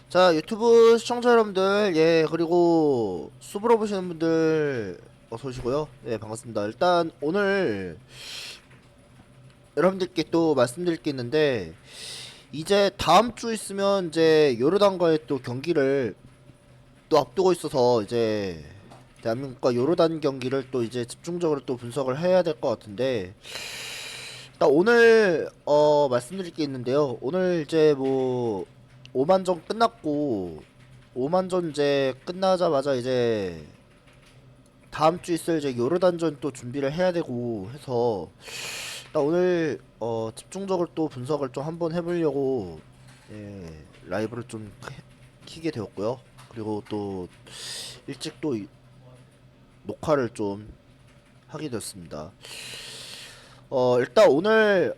자, 유튜브 시청자 여러분들, 예, 그리고 수브로 보시는 분들, 어서 오시고요. 예, 반갑습니다. 일단, 오늘 여러분들께 또 말씀드릴 게 있는데, 이제 다음 주 있으면 이제 요르단과의 또 경기를 또 앞두고 있어서, 이제, 대한민국과 요르단 경기를 또 이제 집중적으로 또 분석을 해야 될 것 같은데, 일단 오늘, 말씀드릴 게 있는데요. 오늘 이제 뭐, 5만전 끝났고, 5만전 이제 끝나자마자 이제 다음 주 있을 이제 요르단전 또 준비를 해야 되고 해서 나 오늘 집중적으로 또 분석을 좀 한번 해보려고 라이브를 좀 키게 되었고요. 그리고 또 일찍 또 녹화를 좀 하게 됐습니다. 일단 오늘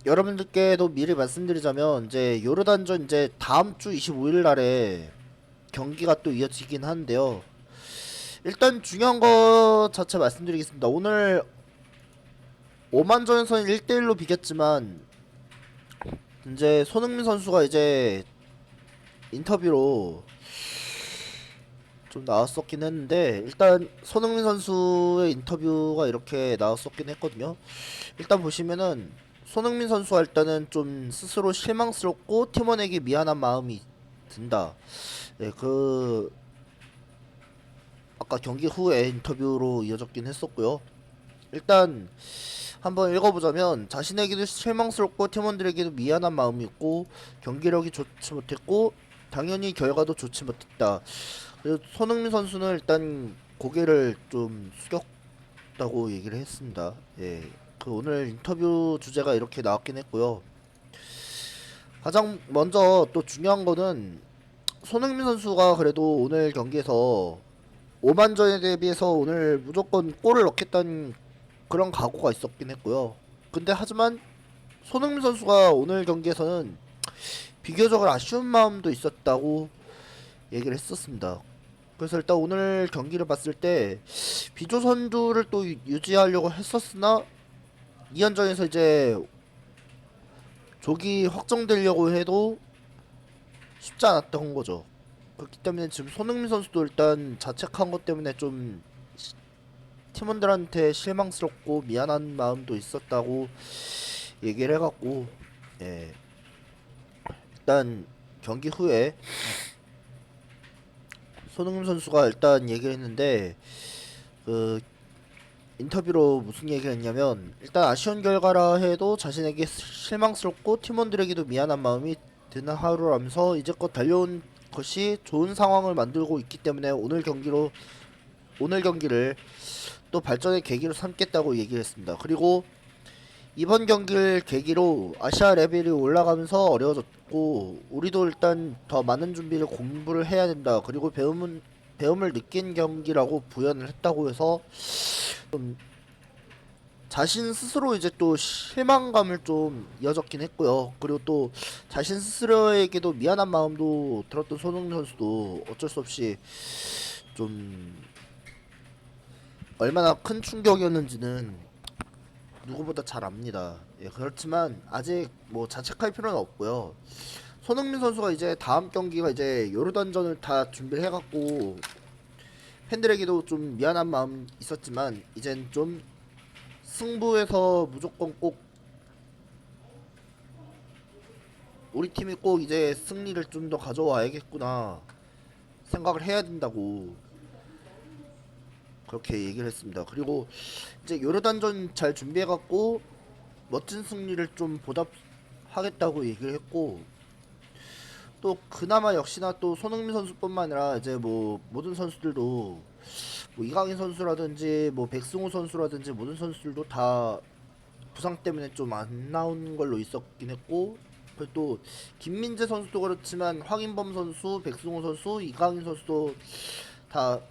여러분들께도 미리 말씀드리자면 이제 요르단전 이제 다음 주 25일 날에 경기가 또 이어지긴 하는데요. 일단 중요한 거 자체 말씀드리겠습니다. 오늘 오만전에서는 1대1로 비겼지만 이제 손흥민 선수가 이제 인터뷰로 좀 나왔었긴 했는데 일단 손흥민 선수의 인터뷰가 이렇게 나왔었긴 했거든요. 일단 보시면은 손흥민 선수가 일단은 좀 스스로 실망스럽고 팀원에게 미안한 마음이 든다. 네, 아까 경기 후에 인터뷰로 이어졌긴 했었고요. 일단 한번 읽어보자면 자신에게도 실망스럽고 팀원들에게도 미안한 마음이 있고 경기력이 좋지 못했고 당연히 결과도 좋지 못했다. 그리고 손흥민 선수는 일단 고개를 좀 숙였다고 얘기를 했습니다. 예. 그 오늘 인터뷰 주제가 이렇게 나왔긴 했고요. 가장 먼저 또 중요한 거는 손흥민 선수가 그래도 오늘 경기에서 오만전에 대비해서 오늘 무조건 골을 넣겠다는 그런 각오가 있었긴 했고요. 근데 하지만 손흥민 선수가 오늘 경기에서는 비교적 아쉬운 마음도 있었다고 얘기를 했었습니다. 그래서 일단 오늘 경기를 봤을 때 비조 선두를 또 유지하려고 했었으나 2연전에서 이제 조기 확정되려고 해도 쉽지 않았던 거죠. 그렇기 때문에 지금 손흥민 선수도 일단 자책한 것 때문에 좀 팀원들한테 실망스럽고 미안한 마음도 있었다고 얘기를 해갖고 예, 일단 경기 후에 손흥민 선수가 일단 얘기를 했는데 그 인터뷰로 무슨 얘기를 했냐면 일단 아쉬운 결과라 해도 자신에게 실망스럽고 팀원들에게도 미안한 마음이 드는 하루라면서 이제껏 달려온 것이 좋은 상황을 만들고 있기 때문에 오늘 경기를 또 발전의 계기로 삼겠다고 얘기를 했습니다. 그리고 이번 경기를 계기로 아시아 레벨이 올라가면서 어려워졌고 우리도 일단 더 많은 준비를 공부를 해야 된다. 그리고 배움을 느낀 경기라고 부연을 했다고 해서 좀 자신 스스로 이제 또 실망감을 좀 이어졌긴 했고요. 그리고 또 자신 스스로에게도 미안한 마음도 들었던 손흥민 선수도 어쩔 수 없이 좀 얼마나 큰 충격이었는지는 누구보다 잘 압니다. 예, 그렇지만 아직 뭐 자책할 필요는 없고요. 손흥민 선수가 이제 다음 경기가 이제 요르단전을 다 준비를 해갖고 팬들에게도 좀 미안한 마음 있었지만 이젠 좀 승부에서 무조건 꼭 우리 팀이 꼭 이제 승리를 좀 더 가져와야겠구나 생각을 해야 된다고 그렇게 얘기를 했습니다. 그리고 이제 요르단전 잘 준비해갖고 멋진 승리를 좀 보답하겠다고 얘기를 했고 또 그나마 역시나 또 손흥민 선수뿐만 아니라 이제 뭐 모든 선수들도 뭐 이강인 선수라든지 뭐 백승호 선수라든지 모든 선수들도 다 부상 때문에 좀 안 나온 걸로 있었긴 했고 그리고 또 김민재 선수도 그렇지만 황인범 선수, 백승호 선수, 이강인 선수도 다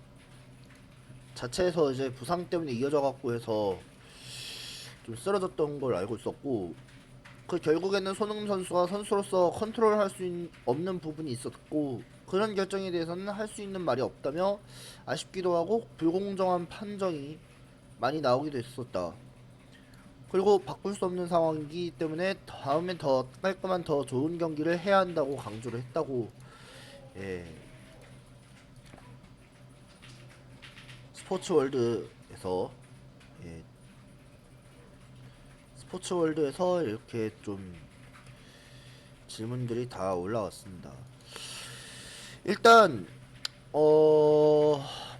자체에서 이제 부상 때문에 이어져 갖고 해서 좀 쓰러졌던 걸 알고 있었고 그 결국에는 손흥민 선수가 선수로서 컨트롤할 수 없는 부분이 있었고 그런 결정에 대해서는 할 수 있는 말이 없다며 아쉽기도 하고 불공정한 판정이 많이 나오기도 했었다. 그리고 바꿀 수 없는 상황이기 때문에 다음엔 더 깔끔한 더 좋은 경기를 해야 한다고 강조를 했다고 예, 스포츠 월드에서 예, 스포츠 월드에서 이렇게 좀 질문들이 다 올라왔습니다. 일단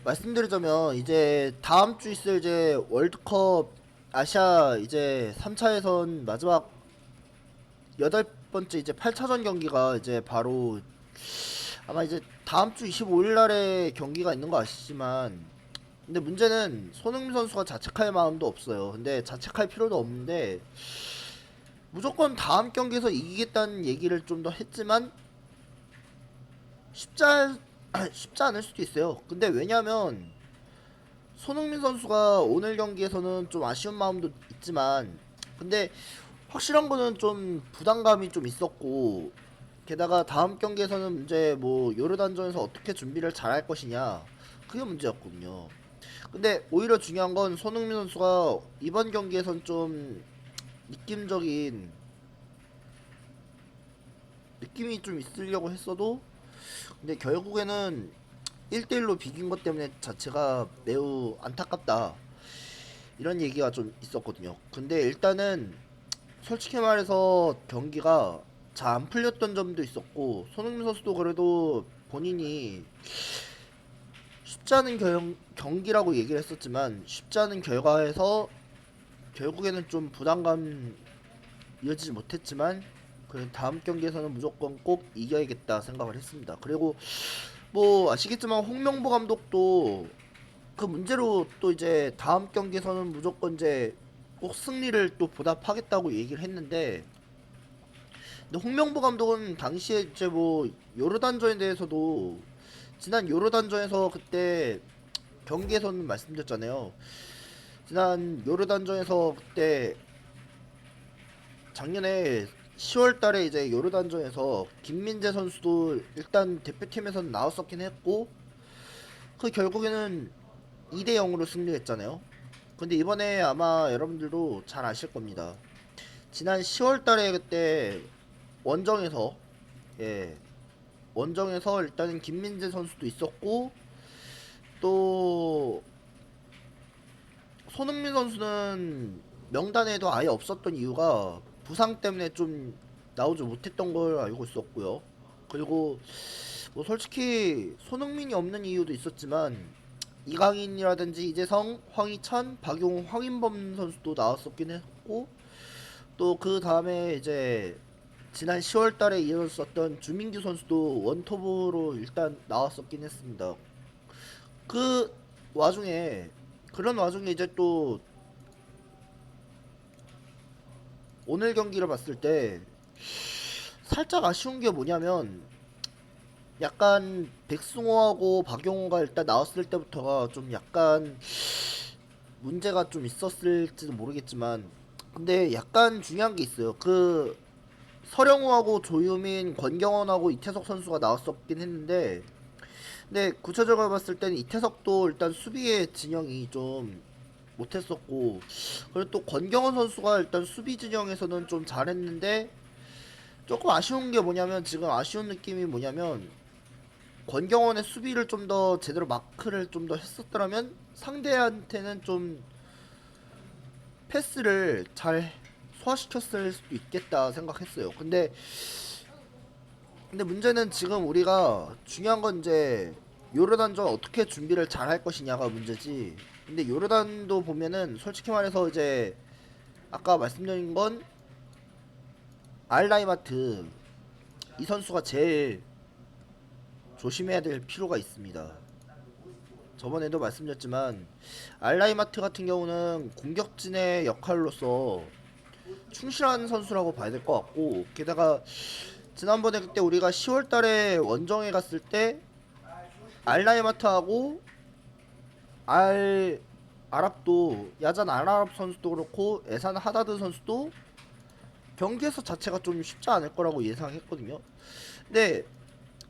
말씀드리자면 이제 다음 주 있을 이제 월드컵 아시아 이제 3차 예선 마지막 여덟 번째 이제 8차전 경기가 이제 바로 아마 이제 다음 주 25일 날에 경기가 있는 거 아시지만, 근데 문제는 손흥민 선수가 자책할 마음도 없어요. 근데 자책할 필요도 없는데 무조건 다음 경기에서 이기겠다는 얘기를 좀 더 했지만 쉽지 않을 수도 있어요. 근데 왜냐면 손흥민 선수가 오늘 경기에서는 좀 아쉬운 마음도 있지만, 근데 확실한 거는 좀 부담감이 좀 있었고, 게다가 다음 경기에서는 이제 뭐 요르단전에서 어떻게 준비를 잘 할 것이냐, 그게 문제였거든요. 근데 오히려 중요한 건 손흥민 선수가 이번 경기에선 좀 느낌적인 느낌이 좀 있으려고 했어도, 근데 결국에는 1대1로 비긴 것 때문에 자체가 매우 안타깝다, 이런 얘기가 좀 있었거든요. 근데 일단은 솔직히 말해서 경기가 잘 안 풀렸던 점도 있었고, 손흥민 선수도 그래도 본인이 쉽지 않은 경기라고 얘기를 했었지만 쉽지 않은 결과에서 결국에는 좀 부담감 이어지지 못했지만, 그 다음 경기에서는 무조건 꼭 이겨야겠다 생각을 했습니다. 그리고 뭐 아시겠지만 홍명보 감독도 그 문제로 또 이제 다음 경기에서는 무조건 이제 꼭 승리를 또 보답하겠다고 얘기를 했는데, 근데 홍명보 감독은 당시에 이제 뭐 요르단전에 대해서도 지난 요르단전에서 그때 경기에서는 말씀드렸잖아요. 지난 요르단전에서 그때 작년에 10월달에 이제 요르단전에서 김민재 선수도 일단 대표팀에서는 나왔었긴 했고, 그 결국에는 2대 0으로 승리했잖아요. 근데 이번에 아마 여러분들도 잘 아실 겁니다. 지난 10월달에 그때 원정에서, 예, 원정에서 일단은 김민재 선수도 있었고, 또 손흥민 선수는 명단에도 아예 없었던 이유가 부상 때문에 좀 나오지 못했던 걸 알고 있었고요. 그리고 뭐 솔직히 손흥민이 없는 이유도 있었지만 이강인이라든지 이재성, 황희찬, 박용호, 황인범 선수도 나왔었긴 했고, 또 그 다음에 이제 지난 10월달에 이어졌었던 주민규 선수도 원톱으로 일단 나왔었긴 했습니다. 그 와중에 그런 와중에 이제 또 오늘 경기를 봤을 때 살짝 아쉬운 게 뭐냐면, 약간 백승호하고 박용호가 일단 나왔을 때부터가 좀 약간 문제가 좀 있었을지도 모르겠지만, 근데 약간 중요한 게 있어요. 그 서령우하고 조유민, 권경원하고 이태석 선수가 나왔었긴 했는데, 근데 구체적으로 봤을 때는 이태석도 일단 수비의 진영이 좀 못했었고, 그리고 또 권경원 선수가 일단 수비 진영에서는 좀 잘했는데, 조금 아쉬운 게 뭐냐면, 지금 아쉬운 느낌이 뭐냐면, 권경원의 수비를 좀 더 제대로 마크를 좀 더 했었더라면 상대한테는 좀 패스를 잘 소화시켰을 수도 있겠다 생각했어요. 근데 문제는 지금 우리가 중요한 건 이제 요르단전 어떻게 준비를 잘 할 것이냐가 문제지. 근데 요르단도 보면은 솔직히 말해서 이제 아까 말씀드린 건 알라이마트, 이 선수가 제일 조심해야 될 필요가 있습니다. 저번에도 말씀드렸지만 알라이마트 같은 경우는 공격진의 역할로서 충실한 선수라고 봐야 될 것 같고, 게다가 지난번에 그때 우리가 10월달에 원정에 갔을 때 알라이마트하고 아랍도 야잔 아랍 선수도 그렇고 에산 하다드 선수도 경기에서 자체가 좀 쉽지 않을 거라고 예상했거든요. 근데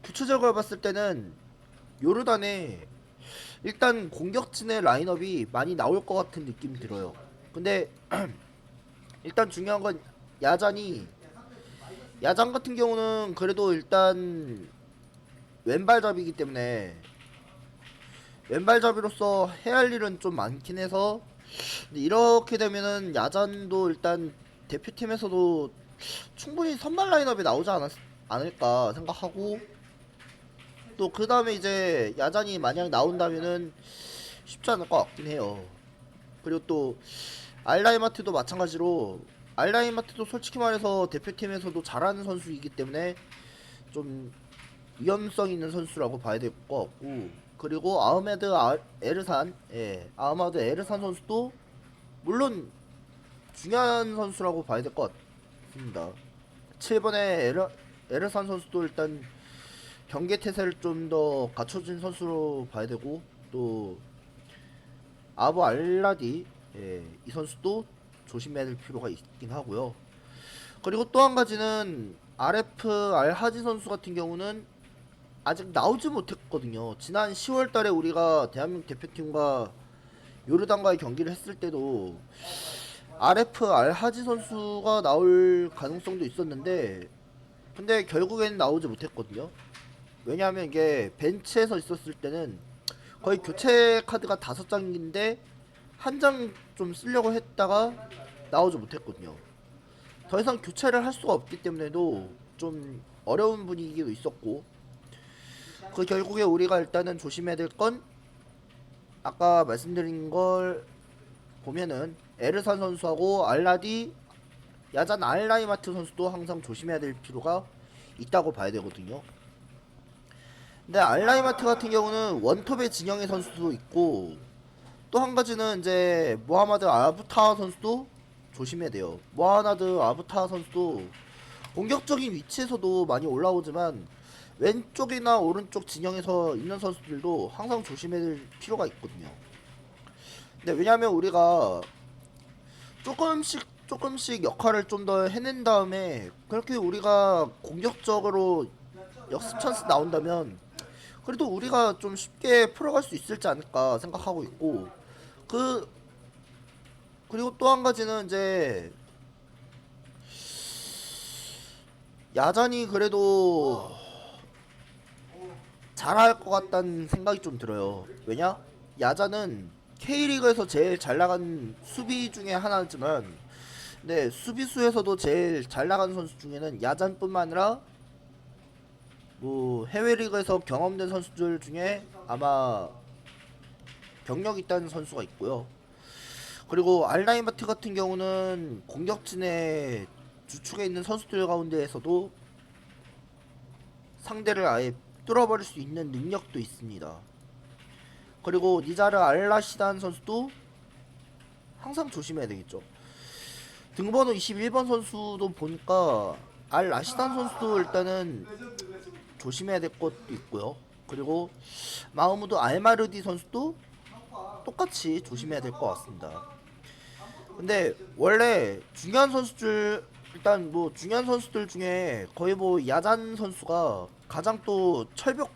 구체적으로 봤을 때는 요르단에 일단 공격진의 라인업이 많이 나올 것 같은 느낌이 들어요. 근데 일단 중요한 건 야잔이 야잔 같은 경우는 그래도 일단 왼발잡이기 때문에 왼발잡이로서 해야 할 일은 좀 많긴 해서, 근데 이렇게 되면은 야잔도 일단 대표팀에서도 충분히 선발 라인업에 나오지 않을까 생각하고, 또 그 다음에 이제 야잔이 만약 나온다면은 쉽지 않을 것 같긴 해요. 그리고 또 알라이마트도 마찬가지로, 알라이마트도 솔직히 말해서 대표팀에서도 잘하는 선수이기 때문에 좀 위험성 있는 선수라고 봐야 될 것 같고, 그리고 에르산, 예, 아흐마드 에르산 선수도 물론 중요한 선수라고 봐야 될 것 같습니다. 7번에 에르산 선수도 일단 경계 태세를 좀 더 갖춰진 선수로 봐야 되고, 또 아부 알라디, 예, 이 선수도 조심해야 될 필요가 있긴 하고요. 그리고 또 한 가지는 RF 알하지 선수 같은 경우는 아직 나오지 못했거든요. 지난 10월 달에 우리가 대한민국 대표팀과 요르단과의 경기를 했을 때도 RF 알하지 선수가 나올 가능성도 있었는데, 근데 결국에는 나오지 못했거든요. 왜냐하면 이게 벤치에서 있었을 때는 거의 교체 카드가 5장인데 한 장 좀 쓰려고 했다가 나오지 못했거든요. 더 이상 교체를 할 수가 없기 때문에도 좀 어려운 분위기도 있었고, 그 결국에 우리가 일단은 조심해야 될 건 아까 말씀드린 걸 보면은 에르산 선수하고 알라디, 야잔 알라이마트 선수도 항상 조심해야 될 필요가 있다고 봐야 되거든요. 근데 알라이마트 같은 경우는 원톱의 진영의 선수도 있고, 또 한 가지는 이제 모하마드 아부타 선수도 조심해야 돼요. 모하마드 아부타 선수도 공격적인 위치에서도 많이 올라오지만 왼쪽이나 오른쪽 진영에서 있는 선수들도 항상 조심해야 될 필요가 있거든요. 근데 왜냐면 우리가 조금씩 역할을 좀 더 해낸 다음에 그렇게 우리가 공격적으로 역습 찬스 나온다면 그래도 우리가 좀 쉽게 풀어갈 수 있을지 않을까 생각하고 있고, 그리고 또 한 가지는 이제 야잔이 그래도 잘할 것 같다는 생각이 좀 들어요. 왜냐? 야잔은 K리그에서 제일 잘 나간 수비 중에 하나지만, 네, 수비수에서도 제일 잘 나간 선수 중에는 야잔뿐만 아니라 뭐 해외 리그에서 경험된 선수들 중에 아마 경력 있다는 선수가 있고요. 그리고 알라이마트 같은 경우는 공격진의 주축에 있는 선수들 가운데에서도 상대를 아예 뚫어버릴 수 있는 능력도 있습니다. 그리고 니자르 알라시단 선수도 항상 조심해야 되겠죠. 등번호 21번 선수도 보니까 알라시단 선수도 일단은 조심해야 될 것도 있고요. 그리고 마흐무드 알마르디 선수도 똑같이 조심해야 될 것 같습니다. 근데 원래 중요한 선수들, 일단 뭐 중요한 선수들 중에 거의 뭐 야잔 선수가 가장 또 철벽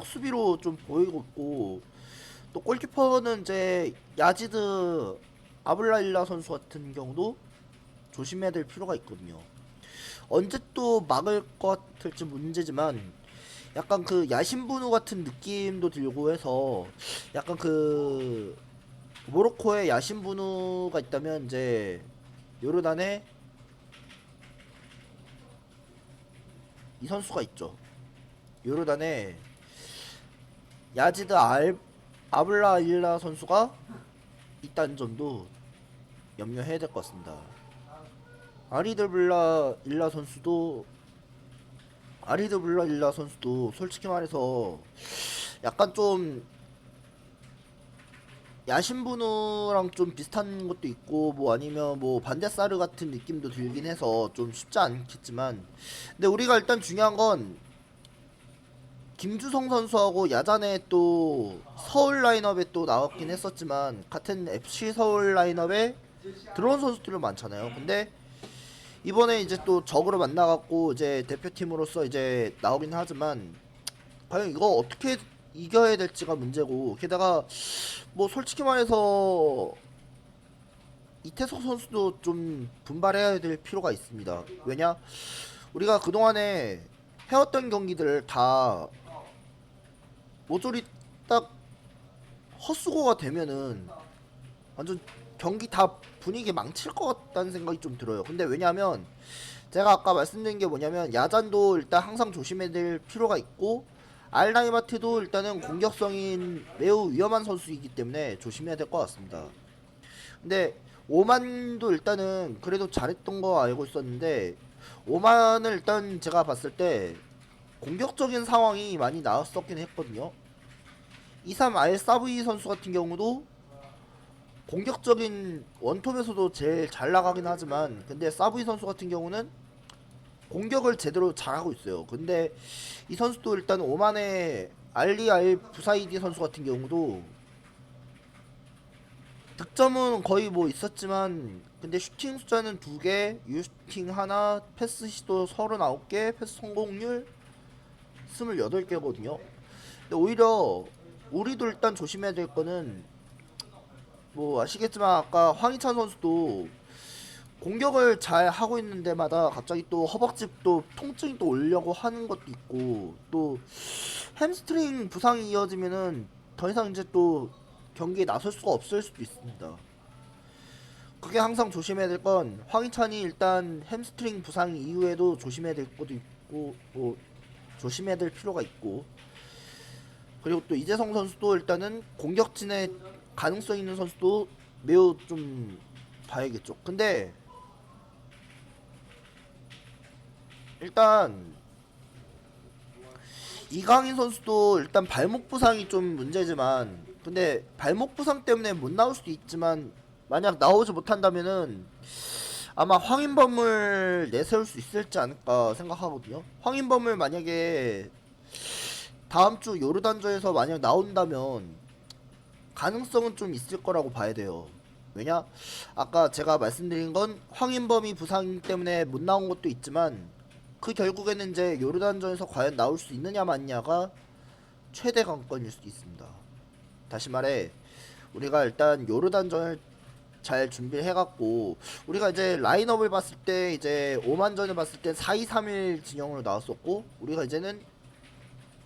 수비로 좀 보이고 있고, 또 골키퍼는 이제 야지드 아블라일라 선수 같은 경우도 조심해야 될 필요가 있거든요. 언제 또 막을 것 같을지 문제지만 약간 그 야신분우 같은 느낌도 들고 해서, 약간 그 모로코에 야신분우가 있다면 이제 요르단에 이 선수가 있죠. 요르단에 야지드 아블라일라 선수가 있다는 점도 염려해야 될 것 같습니다. 아리드블라 일라 선수도 솔직히 말해서 약간 좀 야신분우랑 좀 비슷한 것도 있고, 뭐 아니면 뭐 반데사르 같은 느낌도 들긴 해서 좀 쉽지 않겠지만, 근데 우리가 일단 중요한 건 김주성 선수하고 야잔에 또 서울 라인업에 또 나왔긴 했었지만 같은 FC 서울 라인업에 들어온 선수들이 많잖아요. 근데 이번에 이제 또 적으로 만나갖고 이제 대표팀으로서 이제 나오긴 하지만 과연 이거 어떻게 이겨야 될지가 문제고, 게다가 뭐 솔직히 말해서 이태석 선수도 좀 분발해야 될 필요가 있습니다. 왜냐? 우리가 그동안에 해왔던 경기들을 다 모조리 딱 헛수고가 되면은 완전 경기 다 분위기 망칠 것 같다는 생각이 좀 들어요. 근데 왜냐면 제가 아까 말씀드린 게 뭐냐면 야잔도 일단 항상 조심해야 될 필요가 있고 알라이마트도 일단은 공격성인 매우 위험한 선수이기 때문에 조심해야 될 것 같습니다. 근데 오만도 일단은 그래도 잘했던 거 알고 있었는데 오만을 일단 제가 봤을 때 공격적인 상황이 많이 나왔었긴 했거든요. 23R 사브이 선수 같은 경우도 공격적인 원톱에서도 제일 잘 나가긴 하지만 근데 사브이 선수 같은 경우는 공격을 제대로 잘하고 있어요. 근데 이 선수도 일단 오만의 알리알 부사이디 선수 같은 경우도 득점은 거의 뭐 있었지만 근데 슈팅 숫자는 2개, 유슈팅 하나, 패스 시도 39개, 패스 성공률 28개거든요. 근데 오히려 우리도 일단 조심해야 될 거는 뭐 아시겠지만 아까 황희찬 선수도 공격을 잘 하고 있는 데마다 갑자기 또 허벅지 또 통증이 또 오려고 하는 것도 있고 또 햄스트링 부상이 이어지면은 더 이상 이제 또 경기에 나설 수가 없을 수도 있습니다. 그게 항상 조심해야 될 건 황희찬이 일단 햄스트링 부상 이후에도 조심해야 될 것도 있고 뭐 조심해야 될 필요가 있고 그리고 또 이재성 선수도 일단은 공격진의 가능성 있는 선수도 매우 좀 봐야겠죠. 근데 일단 이강인 선수도 일단 발목 부상이 좀 문제지만 근데 발목 부상 때문에 못 나올 수도 있지만 만약 나오지 못한다면은 아마 황인범을 내세울 수 있을지 않을까 생각하거든요. 황인범을 만약에 다음 주 요르단전에서 만약 나온다면 가능성은 좀 있을 거라고 봐야 돼요. 왜냐? 아까 제가 말씀드린 건 황인범이 부상 때문에 못 나온 것도 있지만 그 결국에는 이제 요르단전에서 과연 나올 수 있느냐 마느냐가 최대 관건일 수도 있습니다. 다시 말해 우리가 일단 요르단전을 잘 준비를 해갖고 우리가 이제 라인업을 봤을 때 이제 오만전을 봤을 때 4-2-3-1 진영으로 나왔었고 우리가 이제는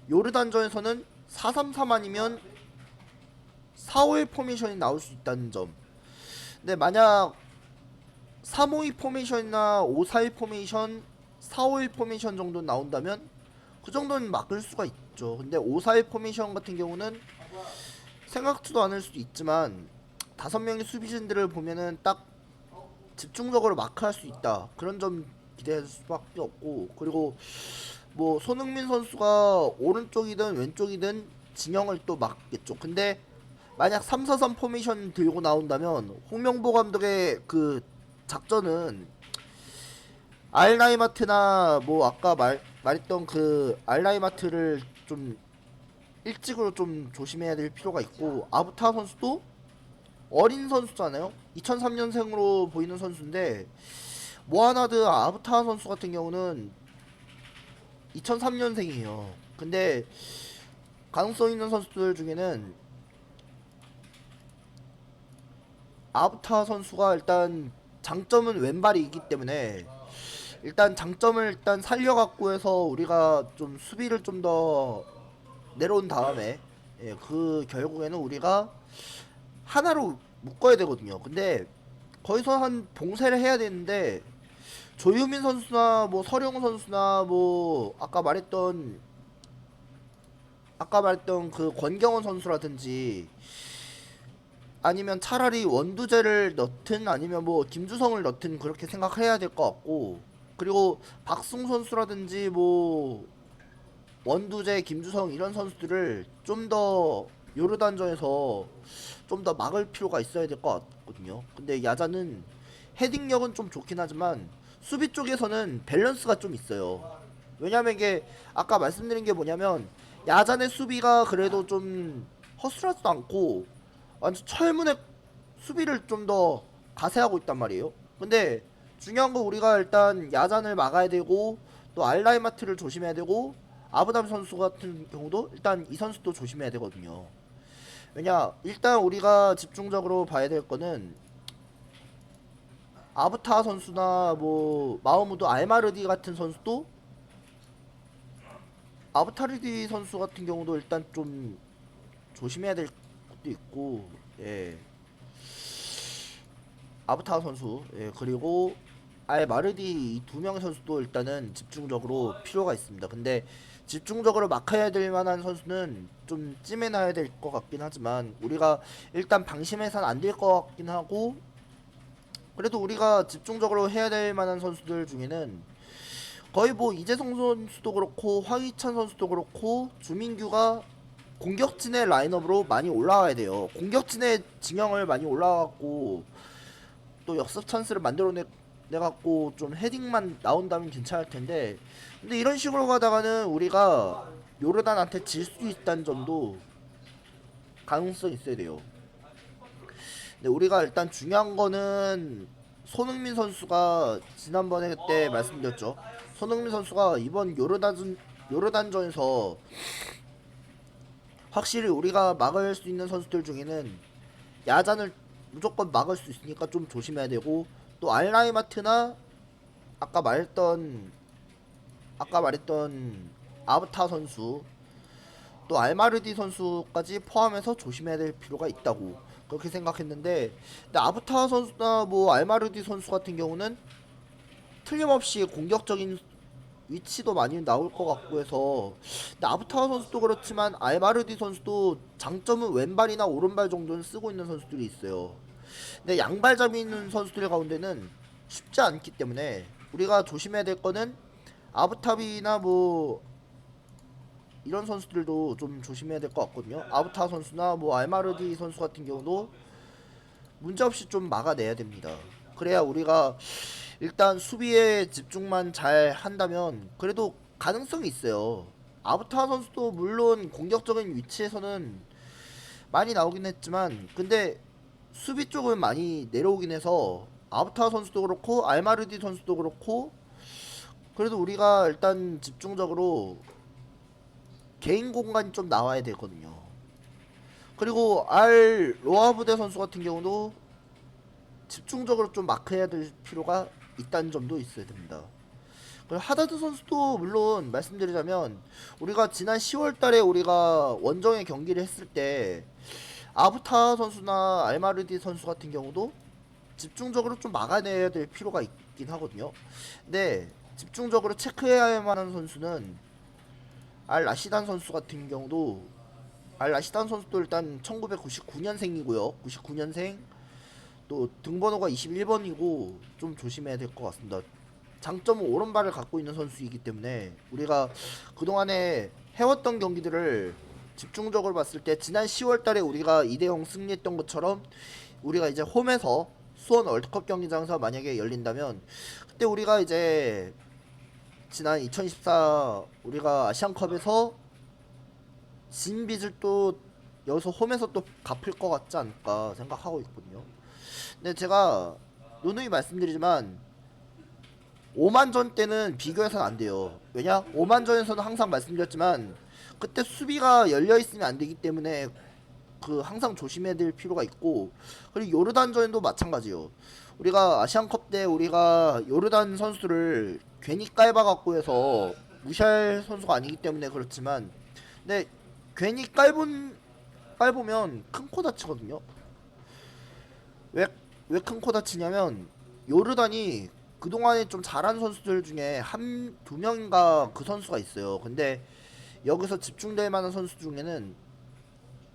요르단전에서는 4-3-3 아니면 4-5-1 포메이션이 나올 수 있다는 점. 근데 만약 3-5-2 포메이션이나 5-4-1 포메이션 4-5-1 포메이션 정도 나온다면 그 정도는 막을 수가 있죠. 근데 5-4-1 포메이션 같은 경우는 생각지도 않을 수도 있지만 5명의 수비진들을 보면은 딱 집중적으로 마크할 수 있다. 그런 점 기대할 수밖에 없고 그리고 뭐 손흥민 선수가 오른쪽이든 왼쪽이든 진영을 또 막겠죠. 근데 만약 3-4-3 포메이션 들고 나온다면 홍명보 감독의 그 작전은 알라이마트나 뭐 아까 말했던 그 알라이마트를 좀 일찍으로 좀 조심해야 될 필요가 있고 아부타 선수도 어린 선수잖아요. 2003년생으로 보이는 선수인데 모하나드 아부타 선수 같은 경우는 2003년생이에요. 근데 가능성 있는 선수들 중에는 아부타 선수가 일단 장점은 왼발이기 때문에 일단 장점을 일단 살려갖고 해서 우리가 좀 수비를 좀 더 내려온 다음에 예, 그 결국에는 우리가 하나로 묶어야 되거든요. 근데 거기서 한 봉쇄를 해야 되는데 조유민 선수나 뭐 서령 선수나 뭐 아까 말했던 그 권경원 선수라든지 아니면 차라리 원두재를 넣든 아니면 뭐 김주성을 넣든 그렇게 생각해야 될 것 같고 그리고 박승 선수라든지 뭐 원두재, 김주성 이런 선수들을 좀 더 요르단전에서 좀 더 막을 필요가 있어야 될 것 같거든요. 근데 야자는 헤딩력은 좀 좋긴 하지만 수비 쪽에서는 밸런스가 좀 있어요. 왜냐면 이게 아까 말씀드린 게 뭐냐면 야잔의 수비가 그래도 좀 허술하지도 않고 완전 철문의 수비를 좀 더 가세하고 있단 말이에요. 근데 중요한 건 우리가 일단 야잔을 막아야 되고 또 알라이마트를 조심해야 되고 아부담 선수 같은 경우도 일단 이 선수도 조심해야 되거든요. 왜냐 일단 우리가 집중적으로 봐야 될 거는 아부타 선수나 뭐 마우무드 알마르디 같은 선수도 아브타르디 선수 같은 경우도 일단 좀 조심해야 될 것도 있고, 예. 아브타 선수, 예. 그리고 알 마르디 이 두 명의 선수도 일단은 집중적으로 필요가 있습니다. 근데 집중적으로 막아야 될 만한 선수는 좀 찜해놔야 될 것 같긴 하지만 우리가 일단 방심해서는 안 될 것 같긴 하고, 그래도 우리가 집중적으로 해야 될 만한 선수들 중에는 거의 뭐 이재성 선수도 그렇고 황희찬 선수도 그렇고 주민규가 공격진의 라인업으로 많이 올라와야 돼요. 공격진의 진영을 많이 올라가고 또 역습 찬스를 내갖고 좀 헤딩만 나온다면 괜찮을 텐데, 근데 이런 식으로 가다가는 우리가 요르단한테 질 수 있다는 점도 가능성이 있어야 돼요. 근데 우리가 일단 중요한 거는 손흥민 선수가 지난번에 그때 말씀드렸죠. 손흥민 선수가 이번 요르단전에서 확실히 우리가 막을 수 있는 선수들 중에는 야잔을 무조건 막을 수 있으니까 좀 조심해야 되고, 또 알라이마트나 아까 말했던 아브타 선수, 또 알마르디 선수까지 포함해서 조심해야 될 필요가 있다고 그렇게 생각했는데, 근데 아브타 선수나 뭐 알마르디 선수 같은 경우는 틀림없이 공격적인 위치도 많이 나올 것 같고 해서, 근데 아브타 선수도 그렇지만 알마르디 선수도 장점은 왼발이나 오른발 정도는 쓰고 있는 선수들이 있어요. 근데 양발잡이 있는 선수들 가운데는 쉽지 않기 때문에 우리가 조심해야 될 거는 아브타비나 뭐 이런 선수들도 좀 조심해야 될 것 같거든요. 아브타 선수나 뭐 알마르디 선수 같은 경우도 문제없이 좀 막아내야 됩니다. 그래야 우리가 일단 수비에 집중만 잘 한다면 그래도 가능성이 있어요. 아브타 선수도 물론 공격적인 위치에서는 많이 나오긴 했지만, 근데 수비 쪽은 많이 내려오긴 해서 아브타 선수도 그렇고 알마르디 선수도 그렇고 그래도 우리가 일단 집중적으로 개인 공간이 좀 나와야 되거든요. 그리고 알 로아브데 선수 같은 경우도 집중적으로 좀 마크해야 될 필요가 있다는 점도 있어야 됩니다. 그리고 하다드 선수도 물론 말씀드리자면 우리가 지난 10월달에 우리가 원정에 경기를 했을 때 아브타 선수나 알마르디 선수 같은 경우도 집중적으로 좀 막아내야 될 필요가 있긴 하거든요. 근데 집중적으로 체크해야 할 만한 선수는 알 라시단 선수 같은 경우도, 알 라시단 선수도 일단 1999년생이고요. 99년생, 또 등번호가 21번이고 좀 조심해야 될 것 같습니다. 장점은 오른발을 갖고 있는 선수이기 때문에 우리가 그동안에 해왔던 경기들을 집중적으로 봤을 때 지난 10월달에 우리가 2대0 승리했던 것처럼 우리가 이제 홈에서 수원 월드컵 경기장에서 만약에 열린다면 그때 우리가 이제 지난 2014 우리가 아시안컵에서 진 빚을 또 여기서 홈에서 또 갚을 것 같지 않을까 생각하고 있거든요. 근데 제가 누누이 말씀드리지만 5만전 때는 비교해서는 안 돼요. 왜냐? 5만전에서는 항상 말씀드렸지만 그때 수비가 열려있으면 안 되기 때문에 그 항상 조심해야 될 필요가 있고, 그리고 요르단전도 마찬가지요. 우리가 아시안컵 때 우리가 요르단 선수를 괜히 깔봐갖고 해서 무시할 선수가 아니기 때문에 그렇지만, 근데 괜히 깔보면 큰 코 다치거든요. 왜 큰 코 다치냐면 요르단이 그동안에 좀 잘한 선수들 중에 한 두 명인가 그 선수가 있어요. 근데 여기서 집중될 만한 선수 중에는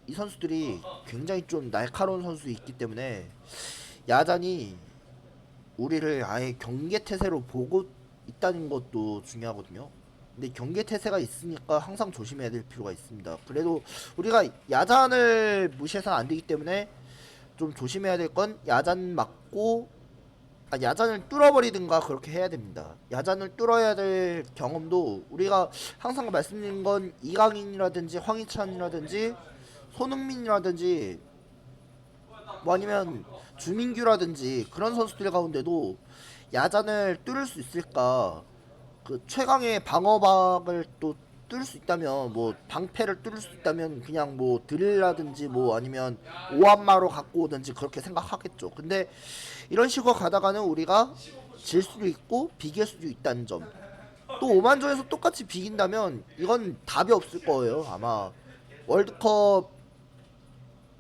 이 선수들이 굉장히 좀 날카로운 선수 있기 때문에 야잔이 우리를 아예 경계태세로 보고 있다는 것도 중요하거든요. 근데 경계태세가 있으니까 항상 조심해야 될 필요가 있습니다. 그래도 우리가 야잔을 무시해서는 안 되기 때문에 좀 조심해야 될 건 야잔 맞고, 야잔을 뚫어버리든가 그렇게 해야 됩니다. 야잔을 뚫어야 될 경험도 우리가 항상 말씀드린 건 이강인이라든지 황희찬이라든지 손흥민이라든지 뭐 아니면 주민규라든지 그런 선수들 가운데도 야잔을 뚫을 수 있을까, 그 최강의 방어막을 또 뚫을 수 있다면, 뭐 방패를 뚫을 수 있다면 그냥 뭐 드릴라든지 뭐 아니면 오한마로 갖고 오든지 그렇게 생각하겠죠. 근데 이런 식으로 가다가는 우리가 질 수도 있고 비길 수도 있다는 점, 또 오만전에서 똑같이 비긴다면 이건 답이 없을 거예요. 아마 월드컵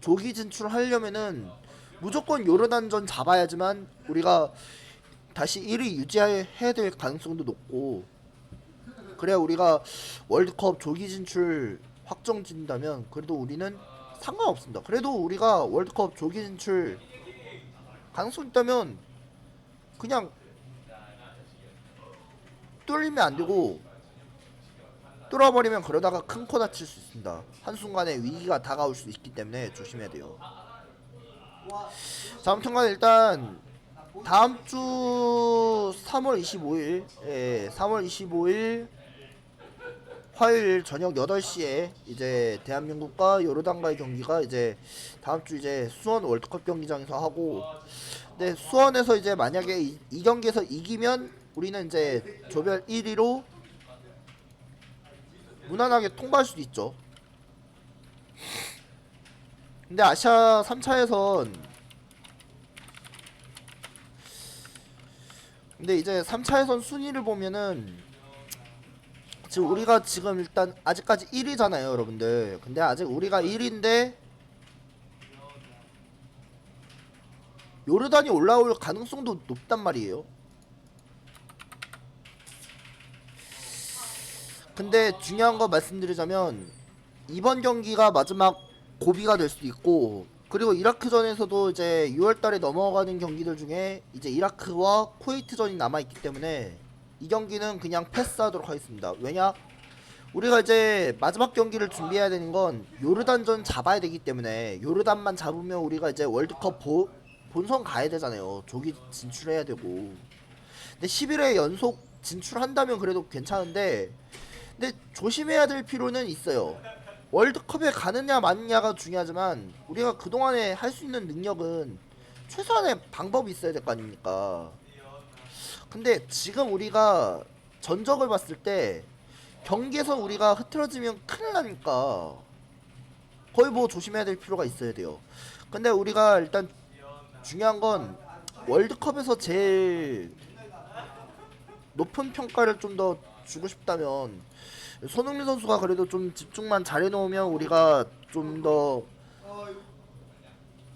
조기 진출하려면은 무조건 요르단전 잡아야지만 우리가 다시 1위 유지해야 될 가능성도 높고, 그래야 우리가 월드컵 조기 진출 확정진다면 그래도 우리는 상관없습니다. 그래도 우리가 월드컵 조기 진출 가능성 있다면 그냥 뚫리면 안 되고, 뚫어버리면 그러다가 큰 코 다칠 수 있습니다. 한순간에 위기가 다가올 수 있기 때문에 조심해야 돼요. 자, 아무튼간 일단 다음주 3월 25일 3월 25일 화요일 저녁 8시에 이제 대한민국과 요르단과의 경기가 이제 다음주 이제 수원 월드컵 경기장에서 하고, 근데 수원에서 이제 만약에 이 경기에서 이기면 우리는 이제 조별 1위로 무난하게 통과할 수도 있죠. 근데 아시아 3차에선 근데 이제 3차에선 순위를 보면은 지금 우리가 지금 일단 아직까지 1위잖아요 여러분들. 근데 아직 우리가 1위인데 요르단이 올라올 가능성도 높단 말이에요. 근데 중요한 거 말씀드리자면 이번 경기가 마지막 고비가 될 수도 있고, 그리고 이라크전에서도 이제 6월달에 넘어가는 경기들 중에 이제 이라크와 쿠웨이트전이 남아있기 때문에 이 경기는 그냥 패스하도록 하겠습니다. 왜냐? 우리가 이제 마지막 경기를 준비해야 되는 건 요르단전 잡아야 되기 때문에, 요르단만 잡으면 우리가 이제 월드컵 본선 가야 되잖아요. 조기 진출해야 되고. 근데 11회 연속 진출한다면 그래도 괜찮은데, 근데 조심해야 될 필요는 있어요. 월드컵에 가느냐 마느냐가 중요하지만 우리가 그동안에 할 수 있는 능력은 최소한의 방법이 있어야 될 거 아닙니까? 근데 지금 우리가 전적을 봤을 때 경기에서 우리가 흐트러지면 큰일 나니까 거의 뭐 조심해야 될 필요가 있어야 돼요. 근데 우리가 일단 중요한 건 월드컵에서 제일 높은 평가를 좀 더 주고 싶다면 손흥민 선수가 그래도 좀 집중만 잘해놓으면 우리가 좀 더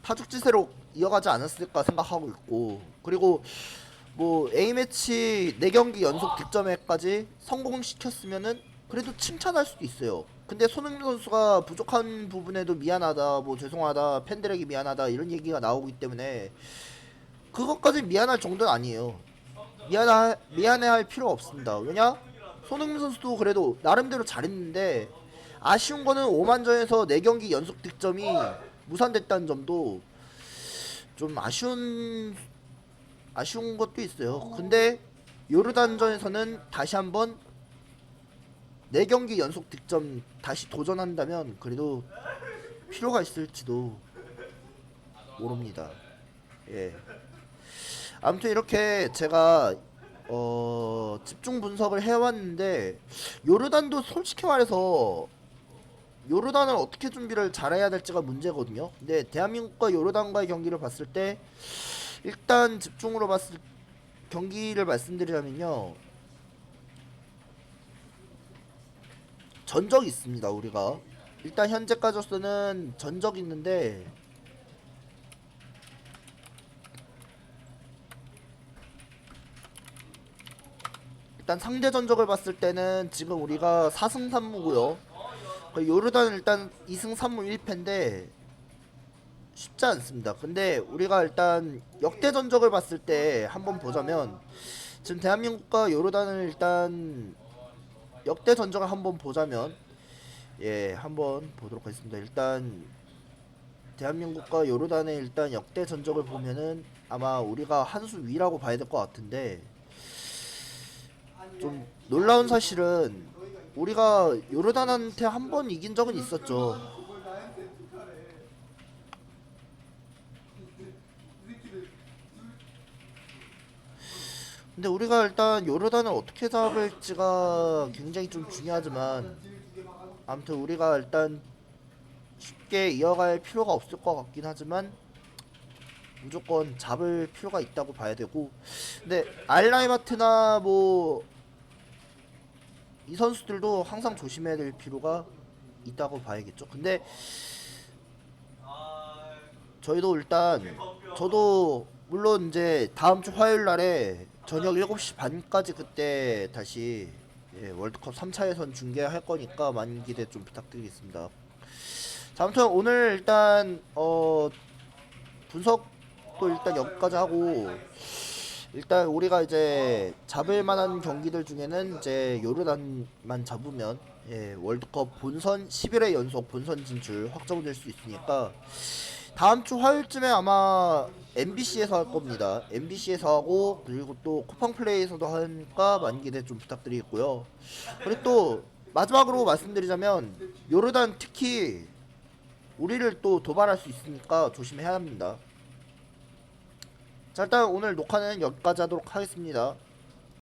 파죽지세로 이어가지 않았을까 생각하고 있고, 그리고 뭐 A매치 4경기 연속 득점에까지 성공시켰으면은 그래도 칭찬할 수도 있어요. 근데 손흥민 선수가 부족한 부분에도 미안하다, 뭐 죄송하다, 팬들에게 미안하다 이런 얘기가 나오기 때문에 그것까지 미안할 정도는 아니에요. 미안해할 필요 없습니다. 왜냐? 손흥민 선수도 그래도 나름대로 잘했는데 아쉬운 거는 오만전에서 4경기 연속 득점이 무산됐다는 점도 좀 아쉬운 것도 있어요. 근데 요르단전에서는 다시 한번 4경기 연속 득점 다시 도전한다면 그래도 필요가 있을지도 모릅니다. 예. 아무튼 이렇게 제가 집중 분석을 해왔는데, 요르단도 솔직히 말해서 요르단을 어떻게 준비를 잘해야 될지가 문제거든요. 근데 대한민국과 요르단과의 경기를 봤을 때 일단 집중으로 봤을 경기를 말씀드리자면요, 전적이 있습니다. 우리가 일단 현재까지로서는 전적이 있는데, 일단 상대 전적을 봤을 때는 지금 우리가 4승 3무고요. 요르단은 일단 2승 3무 1패인데 쉽지 않습니다. 근데 우리가 일단 역대 전적을 봤을 때 한번 보자면, 지금 대한민국과 요르단을 일단 역대 전적을 한번 보자면, 예, 한번 보도록 하겠습니다. 일단 대한민국과 요르단의 일단 역대 전적을 보면은 아마 우리가 한 수 위라고 봐야 될 것 같은데, 좀 놀라운 사실은 우리가 요르단한테 한 번 이긴 적은 있었죠. 근데 우리가 일단 요르단을 어떻게 잡을지가 굉장히 좀 중요하지만, 아무튼 우리가 일단 쉽게 이어갈 필요가 없을 것 같긴 하지만 무조건 잡을 필요가 있다고 봐야 되고, 근데 알라이마트나 뭐 이 선수들도 항상 조심해야 될 필요가 있다고 봐야겠죠. 근데 저희도 일단 저도 물론 이제 다음 주 화요일 날에 저녁 7시 반까지 그때 다시 월드컵 3차 예선 중계할 거니까 많은 기대 좀 부탁드리겠습니다. 자, 아무튼 오늘 일단 분석도 일단 여기까지 하고 일단 우리가 이제 잡을 만한 경기들 중에는 이제 요르단만 잡으면 월드컵 본선 11회 연속 본선 진출 확정될 수 있으니까 다음 주 화요일쯤에 아마 MBC에서 할 겁니다. MBC에서 하고 그리고 또 쿠팡 플레이에서도 하니까 많은 기대 좀 부탁드리겠고요. 그리고 또 마지막으로 말씀드리자면 요르단 특히 우리를 또 도발할 수 있으니까 조심해야 합니다. 자, 일단 오늘 녹화는 여기까지 하도록 하겠습니다.